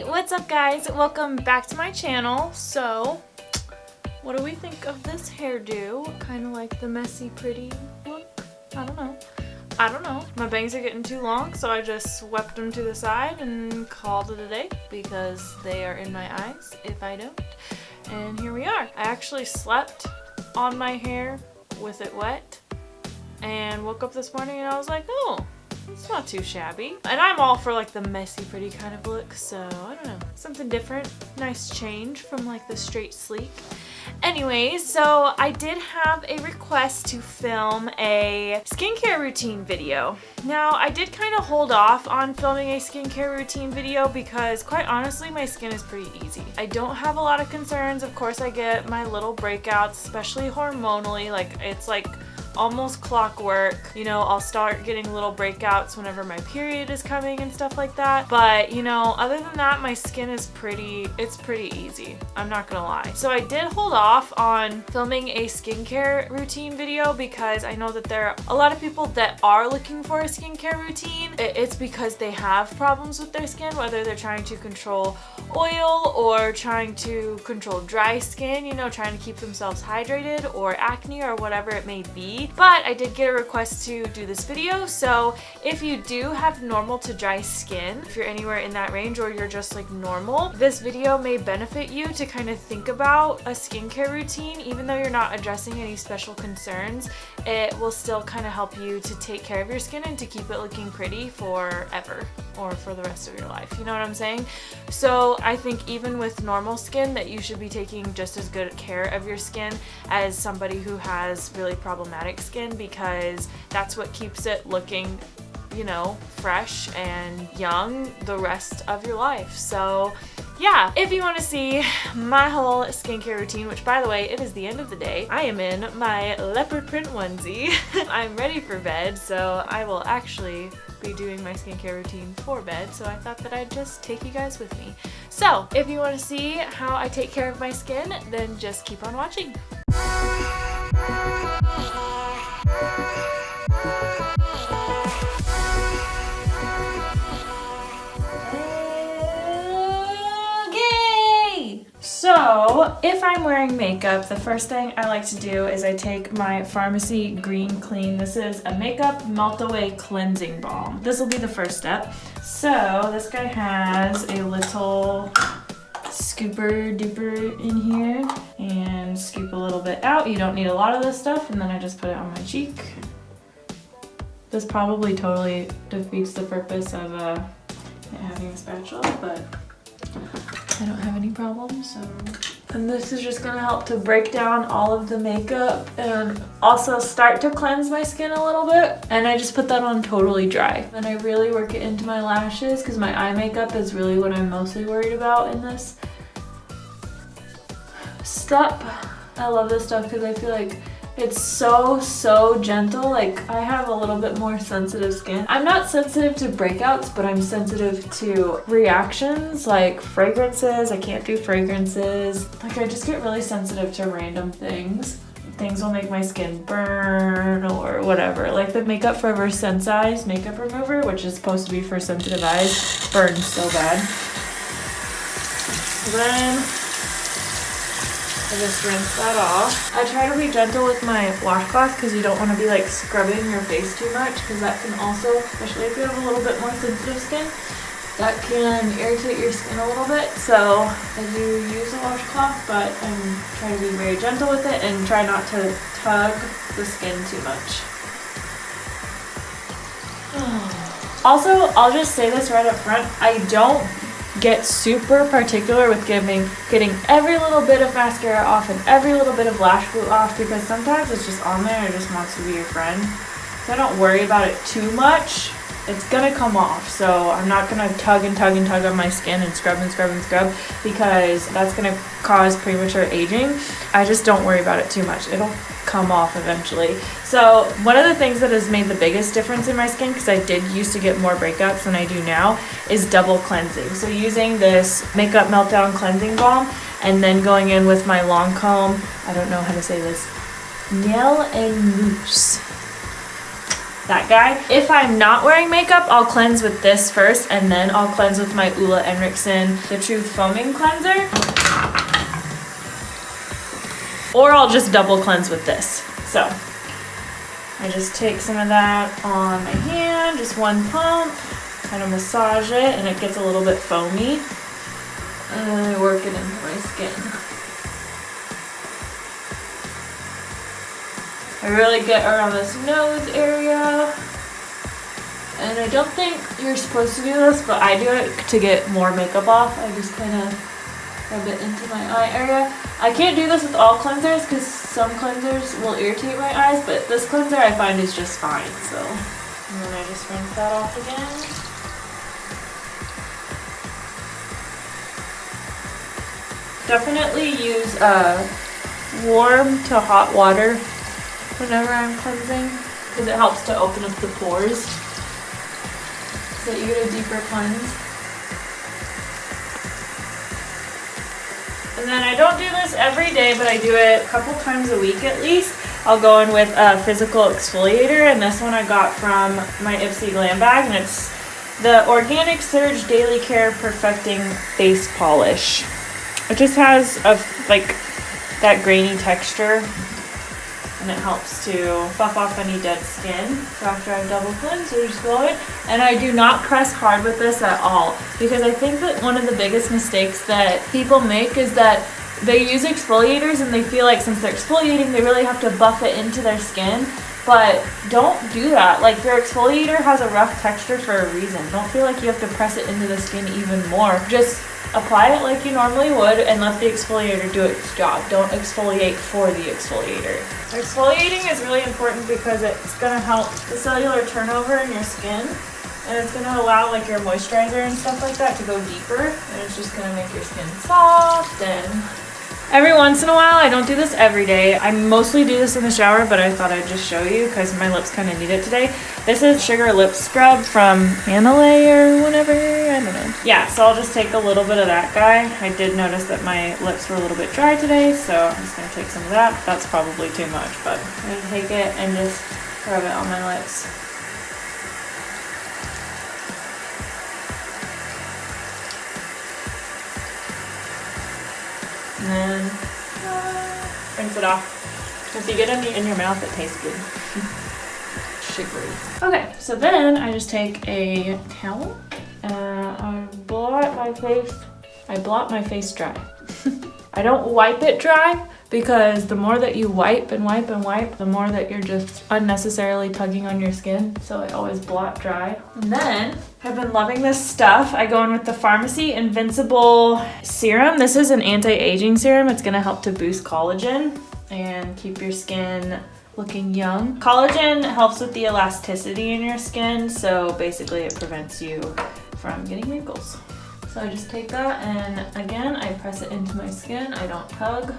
Hey, what's up guys? Welcome back to my channel. So, what do we think of this hairdo? Kind of like the messy pretty look? I don't know. My bangs are getting too long, so I just swept them to the side and called it a day because they are in my eyes if I don't. And here we are. I actually slept on my hair with it wet and woke up this morning and I was like, oh, it's not too shabby. And I'm all for like the messy pretty kind of look, so I don't know. Something different. Nice change from like the straight sleek. Anyways, so I did have a request to film a skincare routine video. Now, I did kind of hold off on filming a skincare routine video because quite honestly, my skin is pretty easy. I don't have a lot of concerns. Of course, I get my little breakouts, especially hormonally. Like, it's like almost clockwork. You know, I'll start getting little breakouts whenever my period is coming and stuff like that. But, you know, other than that, my skin is pretty easy. I'm not gonna lie. So I did hold off on filming a skincare routine video because I know that there are a lot of people that are looking for a skincare routine. It's because they have problems with their skin, whether they're trying to control oil or trying to control dry skin, you know, trying to keep themselves hydrated, or acne or whatever it may be. But I did get a request to do this video, so if you do have normal to dry skin, if you're anywhere in that range or you're just like normal, this video may benefit you to kind of think about a skincare routine. Even though you're not addressing any special concerns, it will still kind of help you to take care of your skin and to keep it looking pretty forever or for the rest of your life. You know what I'm saying? So I think even with normal skin that you should be taking just as good care of your skin as somebody who has really problematic skin, because that's what keeps it looking, you know, fresh and young the rest of your life. So yeah, if you want to see my whole skincare routine, which by the way, it is the end of the day, I am in my leopard print onesie. I'm ready for bed, so I will actually be doing my skincare routine for bed, so I thought that I'd just take you guys with me. So if you want to see how I take care of my skin, then just keep on watching. So, if I'm wearing makeup, the first thing I like to do is I take my Farmacy Green Clean. This is a makeup Meltaway cleansing balm. This will be the first step. So, this guy has a little scooper duper in here, and scoop a little bit out. You don't need a lot of this stuff, and then I just put it on my cheek. This probably totally defeats the purpose of having a spatula, but I don't have any problems, so. And this is just gonna help to break down all of the makeup and also start to cleanse my skin a little bit. And I just put that on totally dry. Then I really work it into my lashes because my eye makeup is really what I'm mostly worried about in this step. I love this stuff because I feel like it's so gentle. Like, I have a little bit more sensitive skin. I'm not sensitive to breakouts, but I'm sensitive to reactions like fragrances. I can't do fragrances. Like, I just get really sensitive to random things. Things will make my skin burn or whatever. Like the Makeup Forever Sensized makeup remover, which is supposed to be for sensitive eyes, burns so bad. Then I just rinse that off. I try to be gentle with my washcloth because you don't want to be like scrubbing your face too much, because that can also, especially if you have a little bit more sensitive skin, that can irritate your skin a little bit. So I do use a washcloth, but I'm trying to be very gentle with it and try not to tug the skin too much. Also, I'll just say this right up front, I don't get super particular with getting every little bit of mascara off and every little bit of lash glue off, because sometimes it's just on there and it just wants to be your friend. So I don't worry about it too much. It's gonna come off, so I'm not gonna tug and tug and tug on my skin and scrub and scrub and scrub, because that's gonna cause premature aging. I just don't worry about it too much. It'll come off eventually. So one of the things that has made the biggest difference in my skin, because I did used to get more breakouts than I do now, is double cleansing. So using this Makeup Meltdown Cleansing Balm and then going in with my Lancome, I don't know how to say this, Miel-En-Mousse. that guy. If I'm not wearing makeup, I'll cleanse with this first, and then I'll cleanse with my Henriksen The Truth Foaming Cleanser. Or I'll just double cleanse with this. So I just take some of that on my hand, just one pump, kind of massage it, and it gets a little bit foamy. And then I work it into my skin. I really get around this nose area. And I don't think you're supposed to do this, but I do it to get more makeup off. I just kind of rub it into my eye area. I can't do this with all cleansers because some cleansers will irritate my eyes, but this cleanser I find is just fine, so. And then I just rinse that off again. Definitely use warm to hot water whenever I'm cleansing because it helps to open up the pores so that you get a deeper cleanse. And then I don't do this every day, but I do it a couple times a week at least. I'll go in with a physical exfoliator, and this one I got from my Ipsy Glam bag, and it's the Organic Surge Daily Care Perfecting Face Polish. It just has like that grainy texture, and it helps to buff off any dead skin. So after I've double cleansed, I just go in, and I do not press hard with this at all, because I think that one of the biggest mistakes that people make is that they use exfoliators and they feel like since they're exfoliating, they really have to buff it into their skin. But don't do that. Like, your exfoliator has a rough texture for a reason. Don't feel like you have to press it into the skin even more. Just apply it like you normally would and let the exfoliator do its job. Don't exfoliate for the exfoliator. Exfoliating is really important because it's going to help the cellular turnover in your skin, and it's going to allow like your moisturizer and stuff like that to go deeper, and it's just going to make your skin soft. And every once in a while, I don't do this every day. I mostly do this in the shower, but I thought I'd just show you because my lips kind of need it today. This is Sugar Lip Scrub from Hanalei or whatever, I don't know. Yeah, so I'll just take a little bit of that guy. I did notice that my lips were a little bit dry today, so I'm just gonna take some of that. That's probably too much, but I'm gonna take it and just rub it on my lips. And then rinse it off. If you get it in your mouth, it tastes good. Sugary. Okay, so then I just take a towel and I blot my face. I blot my face dry. I don't wipe it dry because the more that you wipe and wipe and wipe, the more that you're just unnecessarily tugging on your skin. So I always blot dry. And then I've been loving this stuff. I go in with the Farmacy Invincible Serum. This is an anti-aging serum. It's gonna help to boost collagen and keep your skin looking young. Collagen helps with the elasticity in your skin, so basically it prevents you from getting wrinkles. So I just take that and again, I press it into my skin. I don't tug.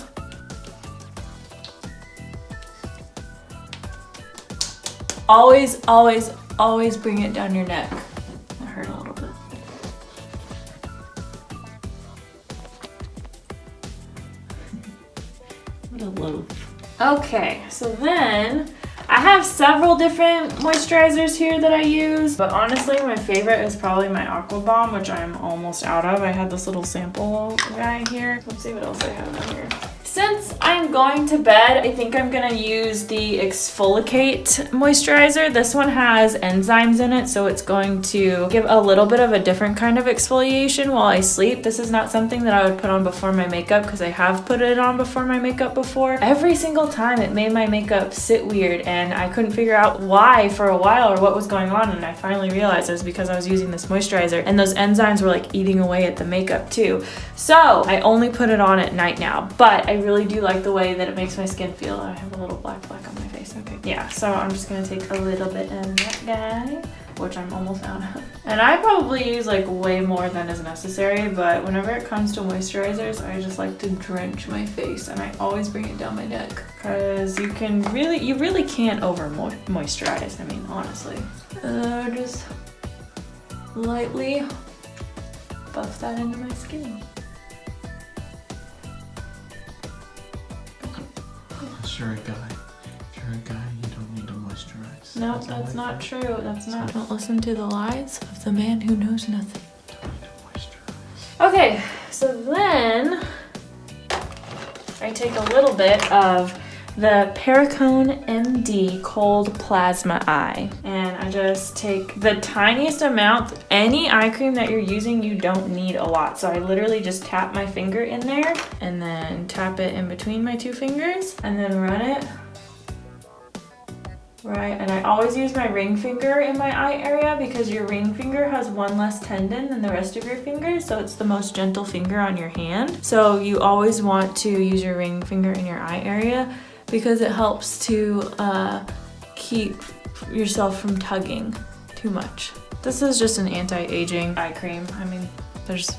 Always, always, always bring it down your neck. That hurt a little bit. What a loaf. Okay, so then I have several different moisturizers here that I use, but honestly my favorite is probably my Aqua Balm, which I'm almost out of. I had this little sample guy here. Let's see what else I have in here. Since I'm going to bed, I think I'm gonna use the Exfolikate moisturizer. This one has enzymes in it, so it's going to give a little bit of a different kind of exfoliation while I sleep. This is not something that I would put on before my makeup because I have put it on before my makeup before. Every single time it made my makeup sit weird and I couldn't figure out why for a while or what was going on, and I finally realized it was because I was using this moisturizer and those enzymes were like eating away at the makeup too. So I only put it on at night now, but I really do like the way that it makes my skin feel. I have a little black on my face. Okay. Yeah, so I'm just gonna take a little bit of that guy, which I'm almost out of. And I probably use like way more than is necessary, but whenever it comes to moisturizers, I just like to drench my face, and I always bring it down my neck because you really can't over moisturize. I mean, honestly. Just lightly buff that into my skin. If you're a guy, you don't need to moisturize. No, that's not true. That's not. Don't listen to the lies of the man who knows nothing. Okay, so then I take a little bit of the Perricone MD Cold Plasma Eye. And I just take the tiniest amount. Any eye cream that you're using, you don't need a lot. So I literally just tap my finger in there and then tap it in between my two fingers and then run it. Right, and I always use my ring finger in my eye area because your ring finger has one less tendon than the rest of your fingers, so it's the most gentle finger on your hand. So you always want to use your ring finger in your eye area because it helps to keep yourself from tugging too much. This is just an anti-aging eye cream. I mean, there's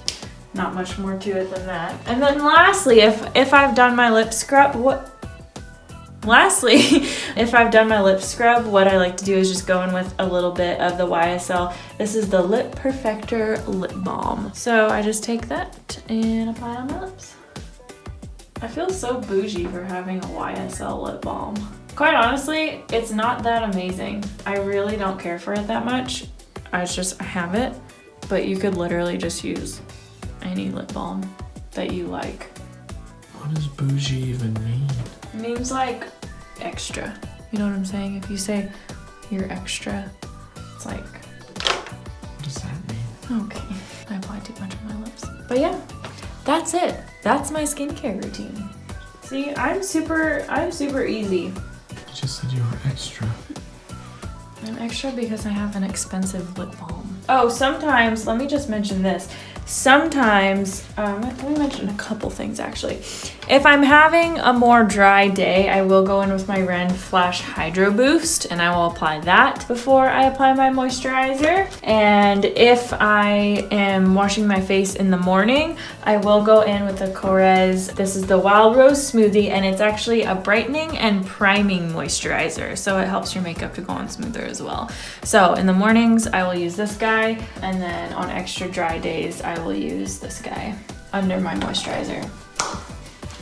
not much more to it than that. And then lastly, if I've done my lip scrub, if I've done my lip scrub, what I like to do is just go in with a little bit of the YSL. This is the Lip Perfector Lip Balm. So I just take that and apply it on my lips. I feel so bougie for having a YSL lip balm. Quite honestly, it's not that amazing. I really don't care for it that much. I have it, but you could literally just use any lip balm that you like. What does bougie even mean? It means like extra. You know what I'm saying? If you say you're extra, it's like... What does that mean? Okay, I applied too much on my lips. But yeah, that's it. That's my skincare routine. See, I'm super easy. You just said you were extra. I'm extra because I have an expensive lip balm. Oh, sometimes, let me just mention this. Sometimes, let me mention a couple things actually. If I'm having a more dry day, I will go in with my Ren Flash Hydroboost and I will apply that before I apply my moisturizer. And if I am washing my face in the morning, I will go in with the Korres. This is the Wild Rose Smoothie and it's actually a brightening and priming moisturizer. So it helps your makeup to go on smoother as well. So in the mornings, I will use this guy and then on extra dry days, I will use this guy under my moisturizer.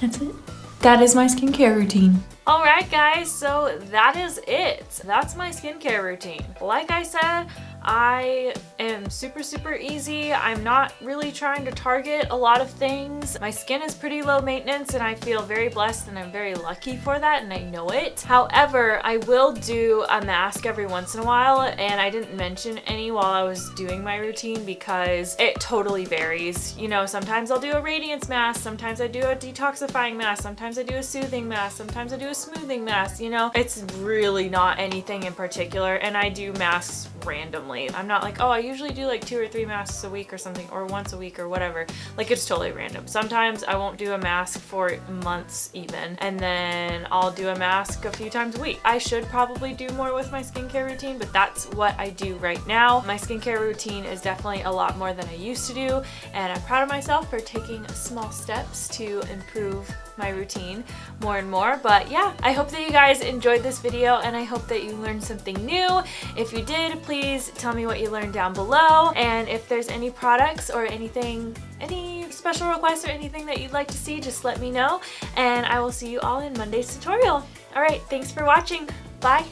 That's it. That is my skincare routine. All right, guys, so that is it. That's my skincare routine. Like I said, I am super easy. I'm not really trying to target a lot of things. My skin is pretty low maintenance and I feel very blessed and I'm very lucky for that and I know it. However, I will do a mask every once in a while and I didn't mention any while I was doing my routine because it totally varies. You know, sometimes I'll do a radiance mask, sometimes I do a detoxifying mask, sometimes I do a soothing mask, sometimes I do a smoothing mask, you know? It's really not anything in particular and I do masks randomly. I'm not like, oh, I usually do like 2 or 3 masks a week or something, or once a week or whatever. Like, it's totally random. Sometimes I won't do a mask for months even, and then I'll do a mask a few times a week. I should probably do more with my skincare routine, but that's what I do right now. My skincare routine is definitely a lot more than I used to do, and I'm proud of myself for taking small steps to improve my routine more and more. But yeah, I hope that you guys enjoyed this video and I hope that you learned something new. If you did, please tell me what you learned down below, and if there's any products or anything, any special requests or anything that you'd like to see, just let me know and I will see you all in Monday's tutorial. All right, thanks for watching. Bye.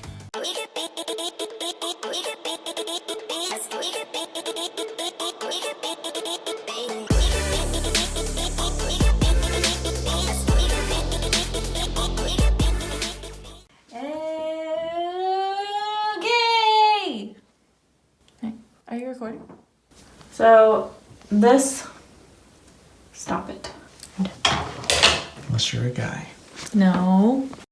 Are you recording? So stop it. Unless you're a guy. No.